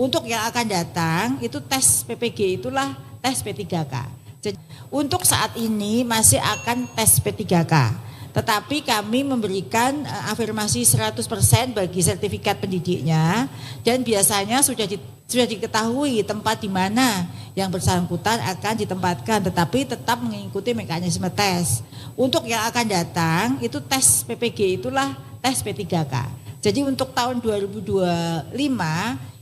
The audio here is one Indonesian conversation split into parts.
Untuk yang akan datang itu tes PPG itulah tes P3K. Jadi untuk saat ini masih akan tes P3K. Tetapi kami memberikan afirmasi 100% bagi sertifikat pendidiknya dan biasanya sudah diketahui tempat di mana yang bersangkutan akan ditempatkan, tetapi tetap mengikuti mekanisme tes. Untuk yang akan datang itu tes PPG itulah tes P3K. Jadi untuk tahun 2025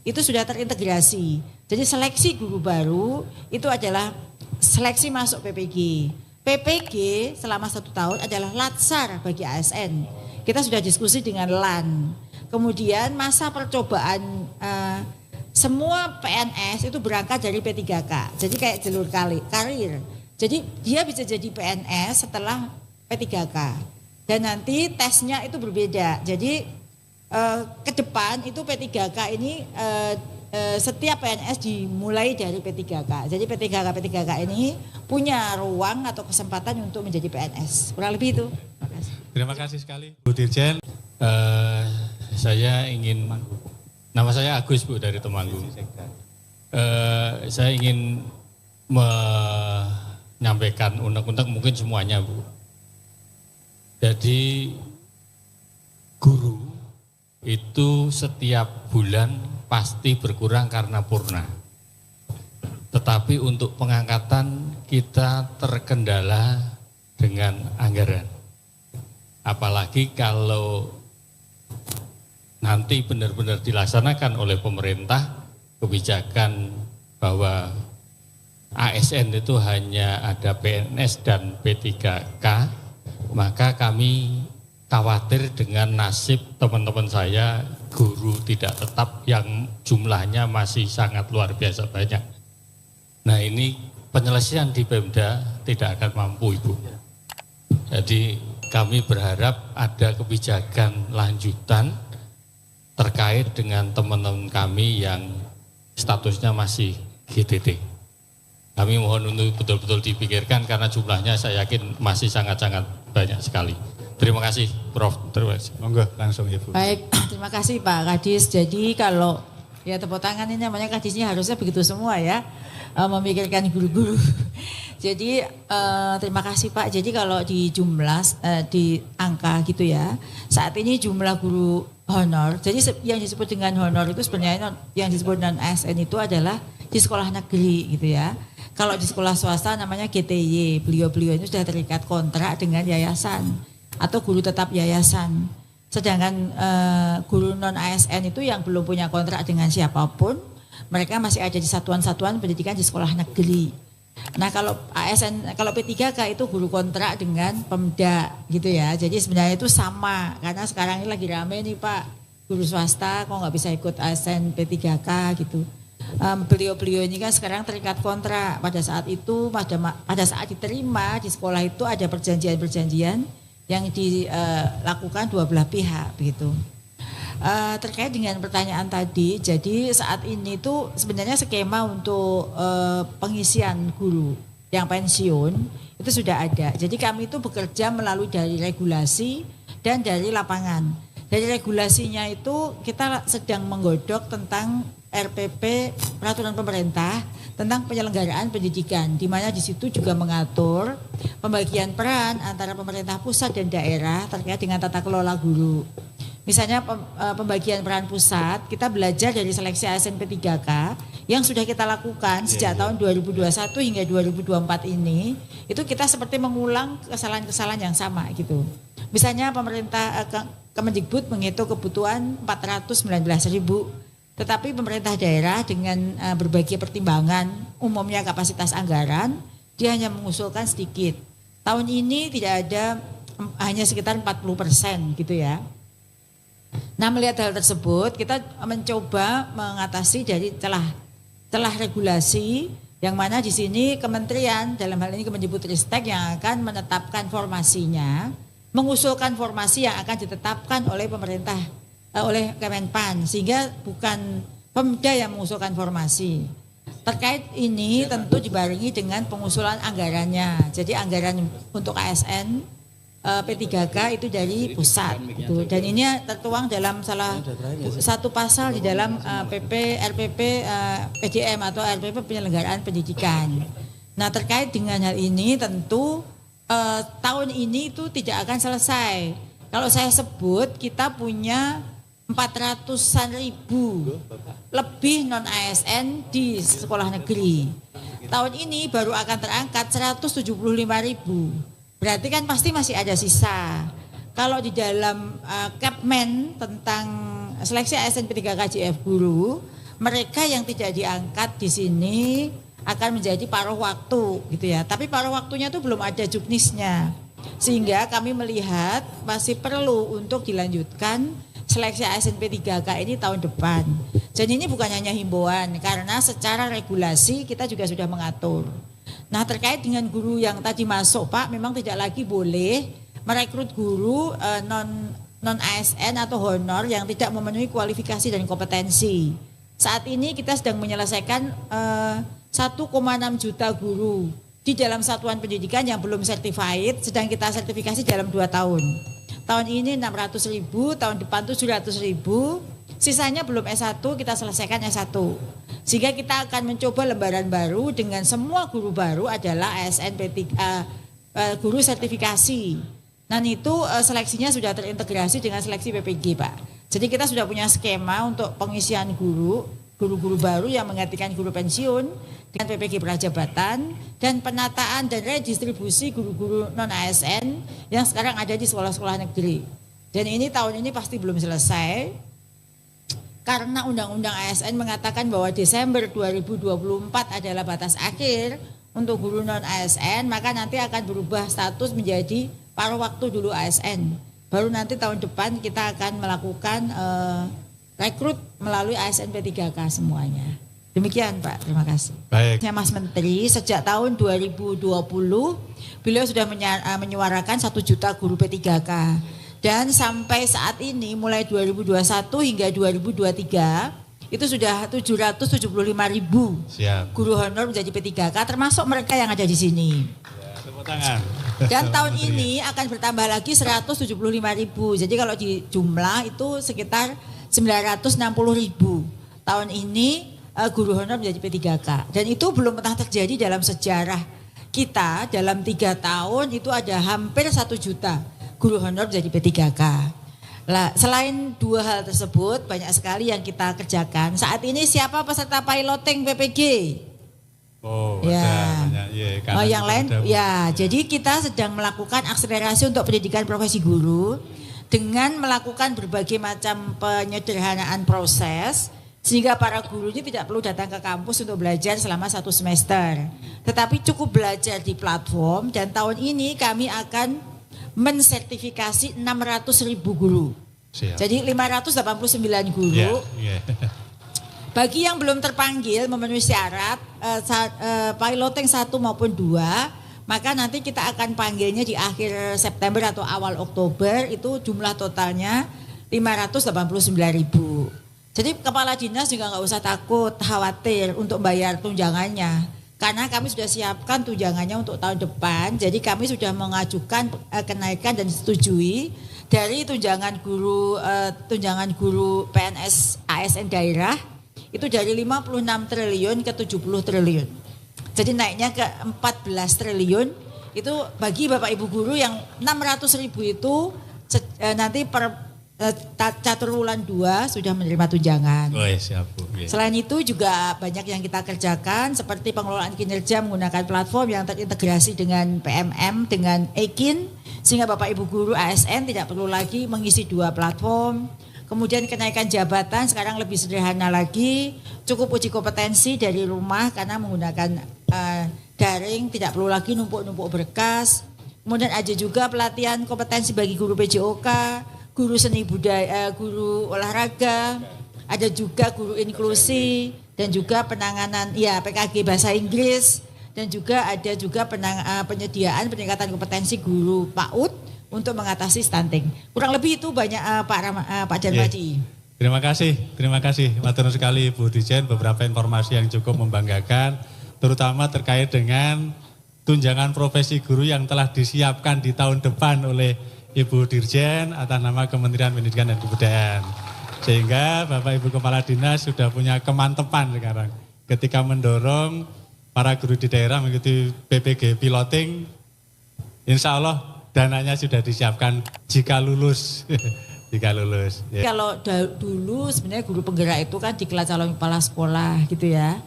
itu sudah terintegrasi. Jadi seleksi guru baru itu adalah seleksi masuk PPG. PPG selama 1 tahun adalah latsar bagi ASN. Kita sudah diskusi dengan LAN. Kemudian masa percobaan semua PNS itu berangkat dari P3K. Jadi kayak jalur karir. Jadi dia bisa jadi PNS setelah P3K. Dan nanti tesnya itu berbeda. Jadi ke depan itu P3K ini setiap PNS dimulai dari P3K. Jadi P3K ini punya ruang atau kesempatan untuk menjadi PNS. Kurang lebih itu. Terima kasih sekali Bu Dirjen. Saya ingin, nama saya Agus Bu dari Temanggung. Saya ingin menyampaikan undang-undang mungkin semuanya Bu. Jadi guru itu setiap bulan pasti berkurang karena purna. Tetapi untuk pengangkatan kita terkendala dengan anggaran. Apalagi kalau nanti benar-benar dilaksanakan oleh pemerintah kebijakan bahwa ASN itu hanya ada PNS dan P3K, maka kami khawatir dengan nasib teman-teman saya guru tidak tetap yang jumlahnya masih sangat luar biasa banyak. Nah ini penyelesaian di Pemda tidak akan mampu Ibu. Jadi kami berharap ada kebijakan lanjutan terkait dengan teman-teman kami yang statusnya masih GTT. Kami mohon untuk betul-betul dipikirkan karena jumlahnya saya yakin masih sangat-sangat banyak sekali. Terima kasih Prof. Terima kasih. Monggo langsung Ibu. Baik, terima kasih Pak Kadis. Jadi kalau ya tepuk tangan ini namanya Kadisnya harusnya begitu semua ya, memikirkan guru-guru. Jadi terima kasih Pak. Jadi kalau di jumlah, di angka gitu ya, saat ini jumlah guru honor, jadi yang disebut dengan honor itu sebenarnya yang disebut non ASN itu adalah di sekolah negeri gitu ya. Kalau di sekolah swasta namanya GTY, beliau-beliau ini sudah terikat kontrak dengan yayasan atau guru tetap yayasan. Sedangkan guru non ASN itu yang belum punya kontrak dengan siapapun, mereka masih ada di satuan-satuan pendidikan di sekolah negeri. Nah kalau ASN, kalau P3K itu guru kontrak dengan Pemda gitu ya. Jadi sebenarnya itu sama, karena sekarang ini lagi rame nih Pak, guru swasta kok nggak bisa ikut ASN P3K gitu. Beliau-beliau ini kan sekarang terikat kontrak. Pada saat itu, pada saat diterima di sekolah itu ada perjanjian-perjanjian yang dilakukan dua belah pihak begitu. Terkait dengan pertanyaan tadi, jadi saat ini tuh sebenarnya skema untuk pengisian guru yang pensiun itu sudah ada. Jadi kami itu bekerja melalui dari regulasi dan dari lapangan. Dari regulasinya itu kita sedang menggodok tentang RPP peraturan pemerintah tentang penyelenggaraan pendidikan, di mana di situ juga mengatur pembagian peran antara pemerintah pusat dan daerah terkait dengan tata kelola guru. Misalnya pembagian peran pusat, kita belajar dari seleksi ASN P3K yang sudah kita lakukan sejak tahun 2021 hingga 2024 ini, itu kita seperti mengulang kesalahan-kesalahan yang sama gitu. Misalnya pemerintah Kemendikbud menghitung kebutuhan 419.000, tetapi pemerintah daerah dengan berbagai pertimbangan, umumnya kapasitas anggaran, dia hanya mengusulkan sedikit. Tahun ini tidak ada, hanya sekitar 40% gitu ya. Nah melihat hal tersebut, kita mencoba mengatasi dari celah regulasi, yang mana di sini kementerian, dalam hal ini Kemendikbudristek yang akan menetapkan formasinya, mengusulkan formasi yang akan ditetapkan oleh pemerintah, oleh Kemenpan, sehingga bukan Pemda yang mengusulkan formasi. Terkait ini tentu dibarengi dengan pengusulan anggarannya. Jadi anggaran untuk ASN P3K itu dari pusat gitu. Dan ini tertuang dalam salah satu pasal di dalam PP RPP PDM atau RPP penyelenggaraan pendidikan. Nah, terkait dengan hal ini tentu tahun ini itu tidak akan selesai. Kalau saya sebut kita punya 400-an ribu lebih non ASN di sekolah negeri. Tahun ini baru akan terangkat 175 ribu. Berarti kan pasti masih ada sisa. Kalau di dalam Kepmen tentang seleksi ASN P3K JF guru, mereka yang tidak diangkat di sini akan menjadi paruh waktu gitu ya. Tapi paruh waktunya itu belum ada juknisnya. Sehingga kami melihat masih perlu untuk dilanjutkan seleksi ASN P3K ini tahun depan. Jadi ini bukan hanya himbauan karena secara regulasi kita juga sudah mengatur. Nah, terkait dengan guru yang tadi masuk Pak, memang tidak lagi boleh merekrut guru non ASN atau honor yang tidak memenuhi kualifikasi dan kompetensi. Saat ini kita sedang menyelesaikan 1,6 juta guru di dalam satuan pendidikan yang belum certified, sedang kita sertifikasi dalam 2 tahun. Tahun ini 600 ribu, tahun depan 700 ribu, sisanya belum S1, kita selesaikan S1. Sehingga kita akan mencoba lembaran baru dengan semua guru baru adalah ASN guru sertifikasi. Dan itu seleksinya sudah terintegrasi dengan seleksi PPG Pak. Jadi kita sudah punya skema untuk pengisian guru-guru baru yang menggantikan guru pensiun dengan PPG prajabatan dan penataan dan redistribusi guru-guru non ASN yang sekarang ada di sekolah-sekolah negeri. Dan ini tahun ini pasti belum selesai. Karena Undang-Undang ASN mengatakan bahwa Desember 2024 adalah batas akhir untuk guru non-ASN, maka nanti akan berubah status menjadi paruh waktu dulu ASN. Baru nanti tahun depan kita akan melakukan rekrut melalui ASN P3K semuanya. Demikian Pak, terima kasih. Baik. Mas Menteri, sejak tahun 2020 beliau sudah menyuarakan 1 juta guru P3K. Dan sampai saat ini mulai 2021 hingga 2023 itu sudah 775 ribu guru honor menjadi P3K termasuk mereka yang ada di sini. Ya, tepuk tangan. Dan tahun ini akan bertambah lagi 175 ribu. Jadi kalau di jumlah itu sekitar 960 ribu. Tahun ini guru honor menjadi P3K. Dan itu belum pernah terjadi dalam sejarah kita. Dalam 3 tahun itu ada hampir 1 juta guru honor menjadi P3K. Lah, selain 2 hal tersebut banyak sekali yang kita kerjakan. Saat ini siapa peserta piloting PPG? Oh, ya. Yang lain ya. Jadi kita sedang melakukan akselerasi untuk pendidikan profesi guru dengan melakukan berbagai macam penyederhanaan proses sehingga para guru ini tidak perlu datang ke kampus untuk belajar selama 1 semester. Tetapi cukup belajar di platform dan tahun ini kami akan mensertifikasi 600 ribu guru. Siap. Jadi 589 guru. Bagi yang belum terpanggil memenuhi syarat piloting 1 maupun 2, maka nanti kita akan panggilnya di akhir September atau awal Oktober, itu jumlah totalnya 589 ribu. Jadi kepala dinas juga nggak usah takut, khawatir untuk bayar tunjangannya. Karena kami sudah siapkan tunjangannya untuk tahun depan, jadi kami sudah mengajukan kenaikan dan disetujui dari tunjangan guru PNS ASN daerah itu dari 56 triliun ke 70 triliun. Jadi naiknya ke 14 triliun itu bagi Bapak Ibu guru yang 600 ribu itu nanti per catur bulan 2 sudah menerima tunjangan. Oh, ya, siap, Bu. Ya. Selain itu juga banyak yang kita kerjakan seperti pengelolaan kinerja menggunakan platform yang terintegrasi dengan PMM, dengan Ekin, sehingga Bapak Ibu guru ASN tidak perlu lagi mengisi 2 platform. Kemudian kenaikan jabatan sekarang lebih sederhana lagi, cukup uji kompetensi dari rumah karena menggunakan daring, tidak perlu lagi numpuk-numpuk berkas. Kemudian ada juga pelatihan kompetensi bagi guru PJOK, guru seni budaya, guru olahraga, ada juga guru inklusi dan juga penanganan PKG bahasa Inggris dan juga ada juga penyediaan peningkatan kompetensi guru PAUD untuk mengatasi stunting. Kurang lebih itu banyak Pak Janmadi. Terima kasih. Matur sekali Bu Dijen, beberapa informasi yang cukup membanggakan terutama terkait dengan tunjangan profesi guru yang telah disiapkan di tahun depan oleh Ibu Dirjen atas nama Kementerian Pendidikan dan Kebudayaan. Sehingga Bapak Ibu Kepala Dinas sudah punya kemantepan sekarang ketika mendorong para guru di daerah mengikuti PPG piloting. Insya Allah dananya sudah disiapkan jika lulus. Jika lulus. Ya. Kalau dulu sebenarnya guru penggerak itu kan dikelar calon kepala sekolah gitu ya.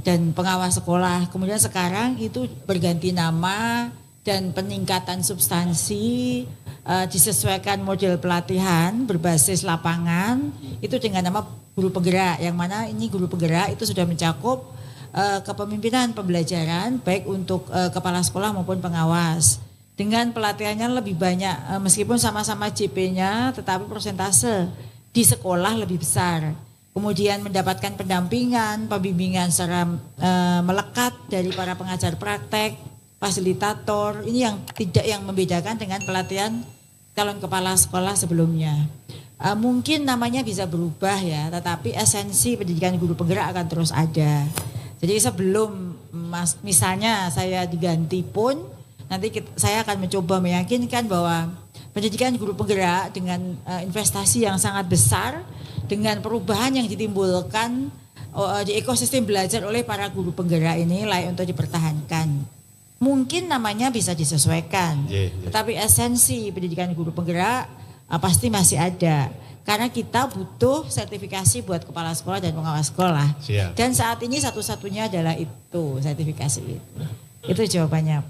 Dan pengawas sekolah. Kemudian sekarang itu berganti nama dan peningkatan substansi disesuaikan model pelatihan berbasis lapangan itu dengan nama guru penggerak. Yang mana ini guru penggerak itu sudah mencakup kepemimpinan pembelajaran baik untuk kepala sekolah maupun pengawas. Dengan pelatihannya lebih banyak, meskipun sama-sama JP-nya, tetapi persentase di sekolah lebih besar. Kemudian mendapatkan pendampingan, pembimbingan secara melekat dari para pengajar praktek, fasilitator. Ini yang membedakan dengan pelatihan calon kepala sekolah sebelumnya. Mungkin namanya bisa berubah ya, tetapi esensi pendidikan guru penggerak akan terus ada. Jadi sebelum misalnya saya diganti pun, nanti saya akan mencoba meyakinkan bahwa pendidikan guru penggerak dengan investasi yang sangat besar, dengan perubahan yang ditimbulkan di ekosistem belajar oleh para guru penggerak ini layak untuk dipertahankan. Mungkin namanya bisa disesuaikan, tetapi esensi pendidikan guru penggerak pasti masih ada. Karena kita butuh sertifikasi buat kepala sekolah dan pengawas sekolah. Siap. Dan saat ini satu-satunya adalah itu, sertifikasi itu. Itu jawabannya.